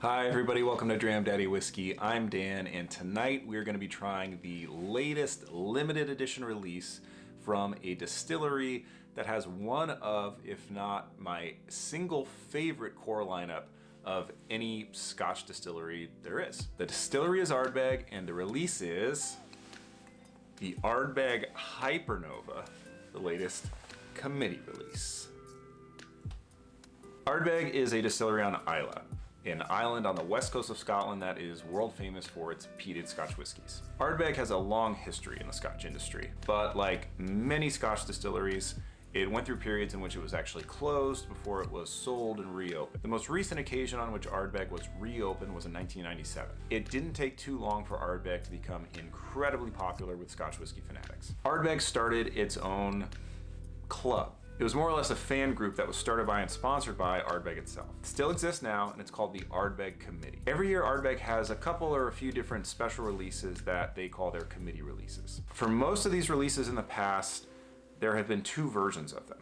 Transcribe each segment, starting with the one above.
Hi everybody, welcome to Dram Daddy Whiskey. I'm Dan, and tonight we're going to be trying the latest limited edition release from a distillery that has one of, if not my single favorite core lineup of any Scotch distillery there is. The distillery is Ardbeg, and the release is the Ardbeg Hypernova, the latest committee release. Ardbeg is a distillery on Islay, an island on the west coast of Scotland that is world famous for its peated Scotch whiskies. Ardbeg has a long history in the Scotch industry, but like many Scotch distilleries, it went through periods in which it was actually closed before it was sold and reopened. The most recent occasion on which Ardbeg was reopened was in 1997. It didn't take too long for Ardbeg to become incredibly popular with Scotch whiskey fanatics. Ardbeg started its own club. It was more or less a fan group that was started by and sponsored by Ardbeg itself. It still exists now, and it's called the Ardbeg Committee. Every year, Ardbeg has a couple or a few different special releases that they call their committee releases. For most of these releases in the past, there have been two versions of them.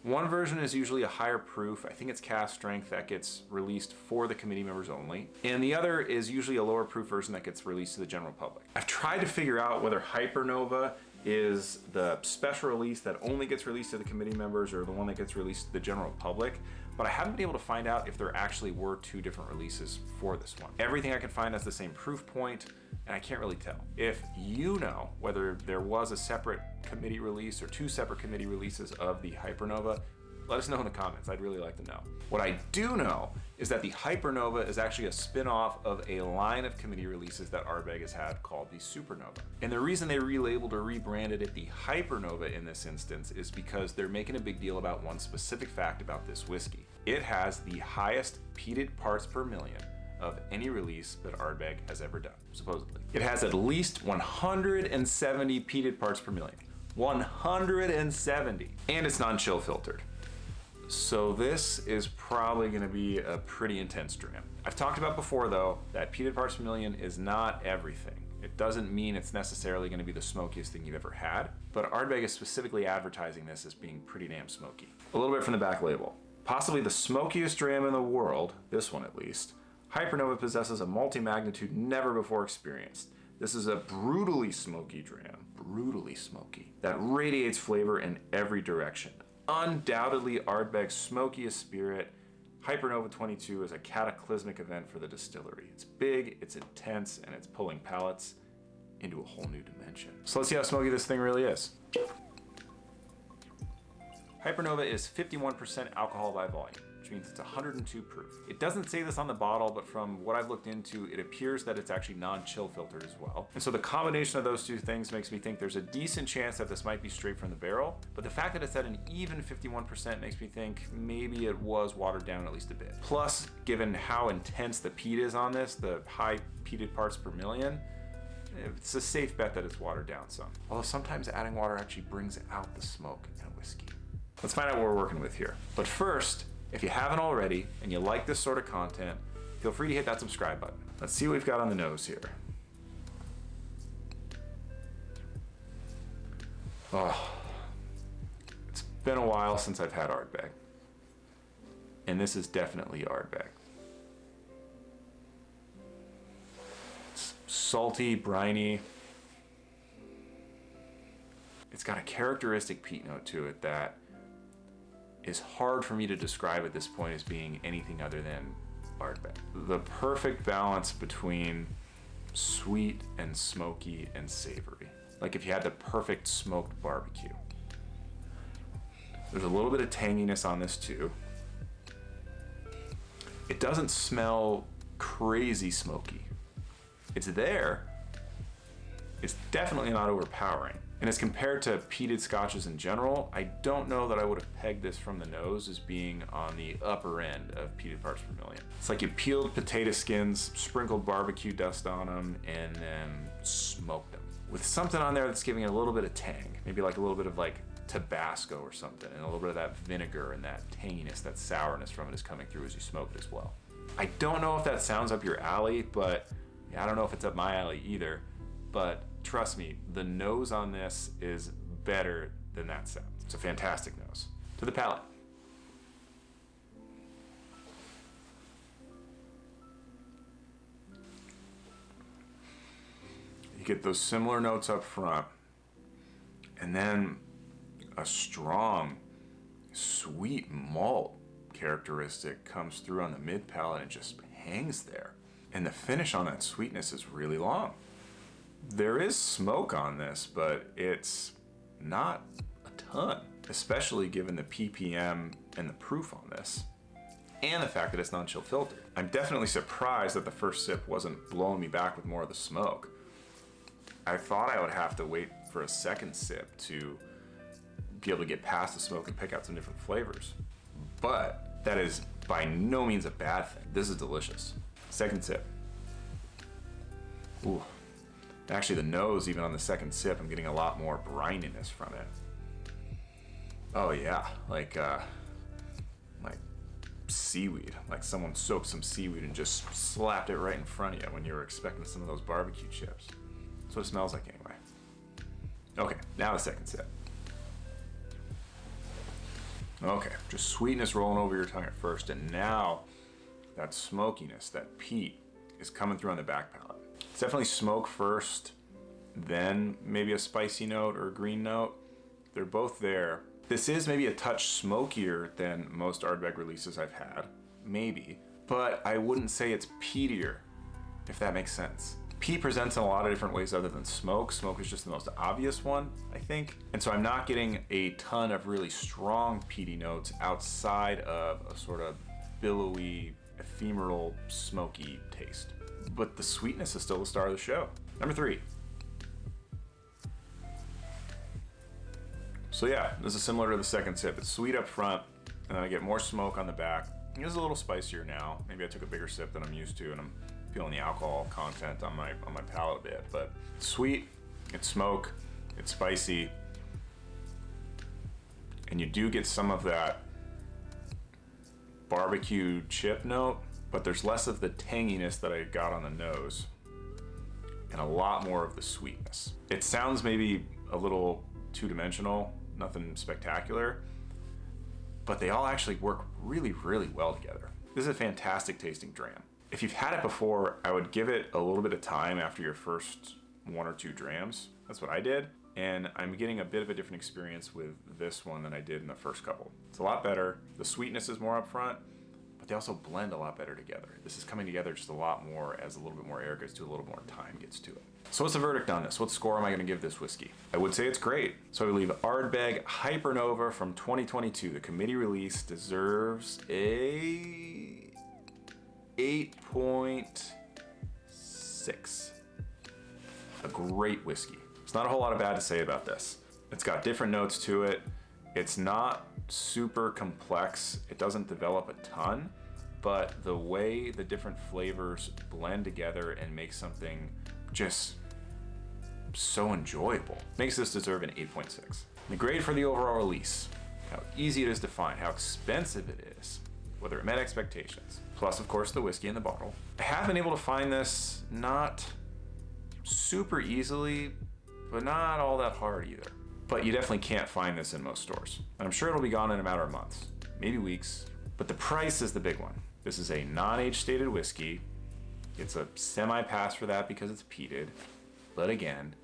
One version is usually a higher proof, I think it's cask strength, that gets released for the committee members only. And the other is usually a lower proof version that gets released to the general public. I've tried to figure out whether Hypernova is the special release that only gets released to the committee members or the one that gets released to the general public, but I haven't been able to find out if there actually were two different releases for this one. Everything I can find has the same proof point, and I can't really tell. If you know whether there was a separate committee release or two separate committee releases of the Hypernova, let us know in the comments. I'd really like to know. What I do know is that the Hypernova is actually a spin-off of a line of committee releases that Arbbeg has had called the Supernova. And the reason they relabeled or rebranded it the Hypernova in this instance is because they're making a big deal about one specific fact about this whiskey. It has the highest peated parts per million of any release that Ardbeg has ever done, supposedly. It has at least 170 peated parts per million. 170! And it's non-chill filtered. So this is probably going to be a pretty intense dram. I've talked about before though that peated parts per million is not everything. It doesn't mean it's necessarily going to be the smokiest thing you've ever had, but Ardbeg is specifically advertising this as being pretty damn smoky. A little bit from the back label. Possibly the smokiest dram in the world, this one at least, Hypernova possesses a multi-magnitude never before experienced. This is a brutally smoky dram, brutally smoky, that radiates flavor in every direction. Undoubtedly Ardbeg's smokiest spirit, Hypernova 22 is a cataclysmic event for the distillery. It's big, it's intense, and it's pulling palates into a whole new dimension. So let's see how smoky this thing really is. Hypernova is 51% alcohol by volume, which means it's 102 proof. It doesn't say this on the bottle, but from what I've looked into, it appears that it's actually non-chill filtered as well. And so the combination of those two things makes me think there's a decent chance that this might be straight from the barrel, but the fact that it's at an even 51% makes me think maybe it was watered down at least a bit. Plus, given how intense the peat is on this, the high peated parts per million, it's a safe bet that it's watered down some. Although sometimes adding water actually brings out the smoke in a whiskey. Let's find out what we're working with here. But first, if you haven't already and you like this sort of content, feel free to hit that subscribe button. Let's see what we've got on the nose here. Oh, it's been a while since I've had Ardbeg. And this is definitely Ardbeg. It's salty, briny. It's got a characteristic peat note to it that is hard for me to describe at this point as being anything other than Ardbeg. The perfect balance between sweet and smoky and savory. Like if you had the perfect smoked barbecue. There's a little bit of tanginess on this too. It doesn't smell crazy smoky. It's there. It's definitely not overpowering. And as compared to peated scotches in general, I don't know that I would have pegged this from the nose as being on the upper end of peated parts per million. It's like you peeled potato skins, sprinkled barbecue dust on them, and then smoked them. With something on there that's giving it a little bit of tang, maybe like a little bit of like Tabasco or something, and a little bit of that vinegar and that tanginess, that sourness from it is coming through as you smoke it as well. I don't know if that sounds up your alley, but yeah, I don't know if it's up my alley either, but trust me, the nose on this is better than that sounds. It's a fantastic nose. To the palate. You get those similar notes up front, and then a strong, sweet malt characteristic comes through on the mid palate and just hangs there. And the finish on that sweetness is really long. There is smoke on this, but it's not a ton, especially given the ppm and the proof on this, and the fact that it's non-chill filtered. I'm definitely surprised that the first sip wasn't blowing me back with more of the smoke. I thought I would have to wait for a second sip to be able to get past the smoke and pick out some different flavors. But that is by no means a bad thing. This is delicious. Second sip. Ooh. Actually, the nose, even on the second sip, I'm getting a lot more brininess from it. Oh yeah, like seaweed. Like someone soaked some seaweed and just slapped it right in front of you when you were expecting some of those barbecue chips. That's what it smells like anyway. Okay, now the second sip. Okay, just sweetness rolling over your tongue at first, and now that smokiness, that peat, is coming through on the back palate. It's definitely smoke first, then maybe a spicy note or a green note. They're both there. This is maybe a touch smokier than most Ardbeg releases I've had, maybe, but I wouldn't say it's peatier, if that makes sense. Peat presents in a lot of different ways other than smoke. Smoke is just the most obvious one, I think. And so I'm not getting a ton of really strong peaty notes outside of a sort of billowy, ephemeral, smoky taste. But the sweetness is still the star of the show. Number 3. So yeah, this is similar to the second sip. It's sweet up front, and then I get more smoke on the back. It is a little spicier now. Maybe I took a bigger sip than I'm used to, and I'm feeling the alcohol content on my palate a bit. But it's sweet, it's smoke, it's spicy, and you do get some of that barbecue chip note, but there's less of the tanginess that I got on the nose, and a lot more of the sweetness. It sounds maybe a little two-dimensional, nothing spectacular, but they all actually work really, really well together. This is a fantastic tasting dram. If you've had it before, I would give it a little bit of time after your first 1 or 2 drams. That's what I did, and I'm getting a bit of a different experience with this one than I did in the first couple. It's a lot better. The sweetness is more upfront, but they also blend a lot better together. This is coming together just a lot more as a little bit more air gets to, a little more time gets to it. So what's the verdict on this? What score am I gonna give this whiskey? I would say it's great. So I would leave Ardbeg Hypernova from 2022. The committee release deserves a 8.6. A great whiskey. There's not a whole lot of bad to say about this. It's got different notes to it. It's not super complex. It doesn't develop a ton, but the way the different flavors blend together and make something just so enjoyable makes this deserve an 8.6. The grade for the overall release, how easy it is to find, how expensive it is, whether it met expectations, plus of course the whiskey in the bottle. I have been able to find this not super easily, but not all that hard either. But you definitely can't find this in most stores. And I'm sure it'll be gone in a matter of months, maybe weeks. But the price is the big one. This is a non-age stated whiskey. It's a semi-pass for that because it's peated. But again,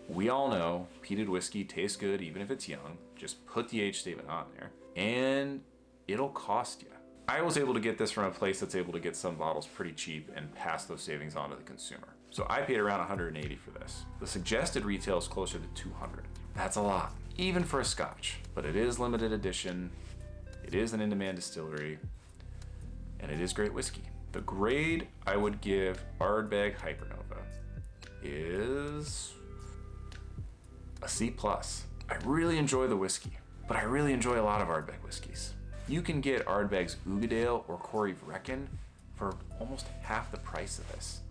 we all know peated whiskey tastes good even if it's young. Just put the age statement on there and it'll cost you. I was able to get this from a place that's able to get some bottles pretty cheap and pass those savings on to the consumer. So I paid around $180 for this. The suggested retail is closer to $200. That's a lot, even for a Scotch, but it is limited edition. It is an in-demand distillery, and it is great whiskey. The grade I would give Ardbeg Hypernova is a C+. I really enjoy the whiskey, but I really enjoy a lot of Ardbeg whiskeys. You can get Ardbeg's Ugadale or Corey Vrecken for almost half the price of this,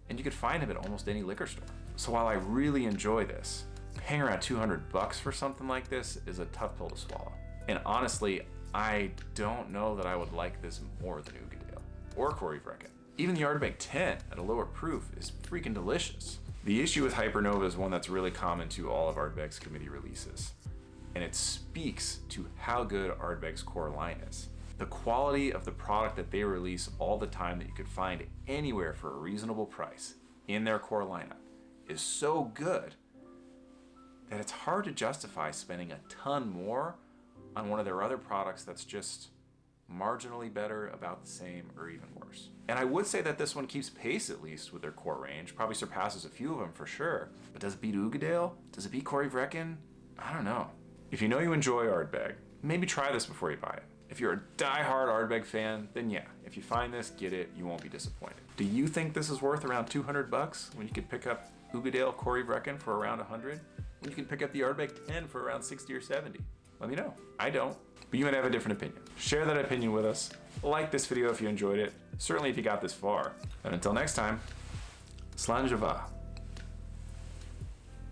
and you could find them at almost any liquor store. So while I really enjoy this, paying around $200 for something like this is a tough pill to swallow. And honestly, I don't know that I would like this more than Ugadale or Corey Vrecken. Even the Ardbeg 10 at a lower proof is freaking delicious. The issue with Hypernova is one that's really common to all of Ardbeg's committee releases, and it speaks to how good Ardbeg's core line is. The quality of the product that they release all the time that you could find anywhere for a reasonable price in their core lineup is so good that it's hard to justify spending a ton more on one of their other products that's just marginally better, about the same, or even worse. And I would say that this one keeps pace at least with their core range, probably surpasses a few of them for sure. But does it beat Uigeadail? Does it beat Corrie Vrecken? I don't know. If you know you enjoy Ardbeg, maybe try this before you buy it. If you're a die-hard Ardbeg fan, then yeah, if you find this, get it, you won't be disappointed. Do you think this is worth around 200 bucks when you could pick up Uigeadail Corrie Vrecken for around 100? When you can pick up the Ardbeg 10 for around 60 or 70? Let me know. I don't, but you might have a different opinion. Share that opinion with us. Like this video if you enjoyed it, certainly if you got this far. And until next time, Slán Java.